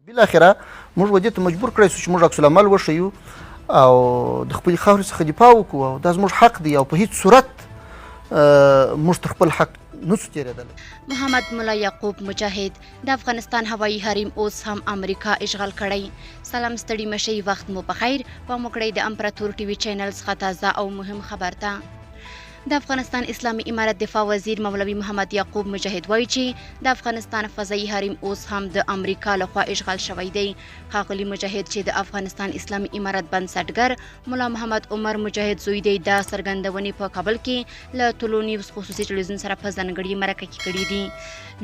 بالاخره موږ ودې ته مجبور کړی شو چې موږ عکس العمل وښیو او د خپلې خاورې څخه دفاع وکړو او دا زموږ حق دی او په هیڅ صورت موږ تر خپل حق نسو تېرېدلی. محمد ملا یعقوب مجاهد د افغانستان هوایي حریم اوس هم امریکا اشغال کړی. سلام ستړي مشئ، وخت مو په خیر. په موکړی د امپراتور ټي وي چینل څخه تازه او مهم خبر ته. د افغانستان اسلامي امارت دفاع وزیر مولوي محمد یعقوب مجاهد وایي چې د افغانستان فضایي حریم اوس هم د امریکا لخوا اشغال شوی دی. ښاغلي مجاهد چې د افغانستان اسلامي امارت بنسټګر ملا محمد عمر مجاهد زوی دی، دا څرګندونې په کابل کې له ټولو نیوز خصوصي ټلویزیون سره په ځانګړي مرکه کې کړي دي.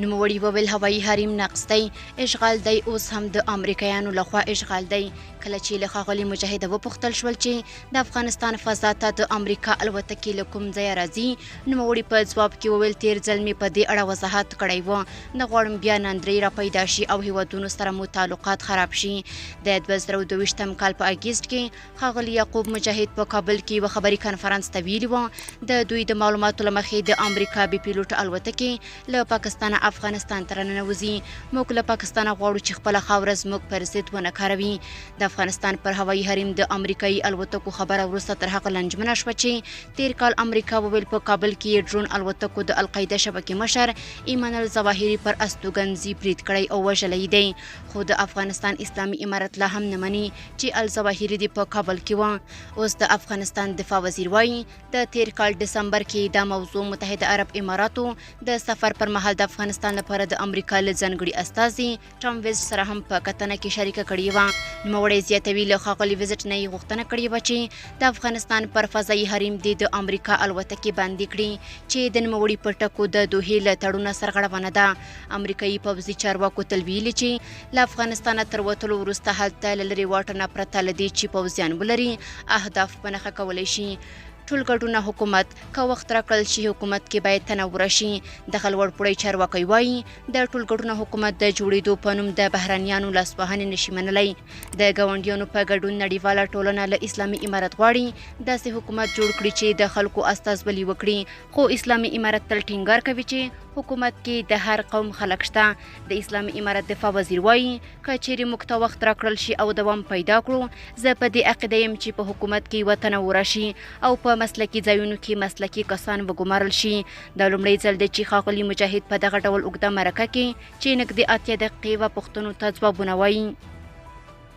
نوموړي وویل هوایي حریم نقص دی، اشغال دی، اوس هم د امریکایانو لخوا اشغال دی. کله چې له ښاغلي مجاهد وپوښتل شول چې د افغانستان فضا ته د امریکا الوتکې له کوم ځایه راځي، نوموړي په ځواب کې وویل تیر ځل مې په دې اړه وضاحت کړی و، نه غواړم بیا نندرې را پیدا شي او هیوادونو سره مو تعلقات خراب شي. د 2022 کال په اګست کې ښاغلي یعقوب مجاهد په کابل کې یوه خبري کنفرانس ته ویلي و د دوی د معلوماتو له مخې د امریکا بې پیلوټه الوتکې له پاکستانه افغانستان ته راننوځي. موږ له پاکستانه غواړو چې خپله خاوره زموږ پر ضد ونه کاروي. د افغانستان پر هوایي حریم د امریکایي الوتکو خبره وروسته تر هغه لنجمنه شوه چې تیر کال امریکا وویل په کابل کې ډرون الوتکو د القاعده شبکې مشر ایمان الظواهري پر استوګنځي برید کړی او وژلی دی. خو د افغانستان اسلامي امارت لا هم نه مني چې الظواهري دې په کابل کې و. اوس د افغانستان دفاع وزیر وایي د تیر کال ډسمبر کې دا موضوع متحده عرب اماراتو د سفر پر مهال د افغانستان لپاره د امریکا له ځانګړي استازي ټام ویز سره هم په کتنه کې شریکه کړې وه. نوموړی زیاتوي له ښاغلي وزټ نه یې غوښتنه کړې وه چې د افغانستان پر فضایي حریم دې د امریکا الوتکې بندي کړي چې د نوموړي په ټکو د دوحې له تړونه سرغړونه ده. امریکایي پوځي چارواکو تل ویلي چې له افغانستانه تر وتلو وروسته هلته له لرې واټنه پرته له دې چې پوځیان ولري اهداف په نښه کولی شي. ټولګډونه حکومت که وخت راکړل شي حکومت کې باید تنوع شي. دغه لوړپوړی چارواکی وایي د ټولګډونه حکومت د جوړېدو په نوم د بهرنیانو لاسوهنې نشي منلی. د ګاونډیانو په ګډون نړیواله ټولنه له اسلامي امارت غواړي داسې حکومت جوړ کړي چې د خلکو استازولي وکړي. خو اسلامي امارت تل ټینګار کوي چې حکومت کې د هر قوم خلک شته. د اسلامي امارت دفاع وزیر وایي که چیرې موږ ته وخت راکړل شي او دوام پیدا کړو، زه په دې عقیده یم چې په حکومت کې یوه تنوع راشي او په مسلکي ځایونو کې مسلکي کسان وګمارل شي. دا لومړی ځل دی چې ښاغلي مجاهد په دغه ډول اوږده مرکه کې چې نږدې 8 دقیقې وه پوښتنو ته ځوابونه وایي.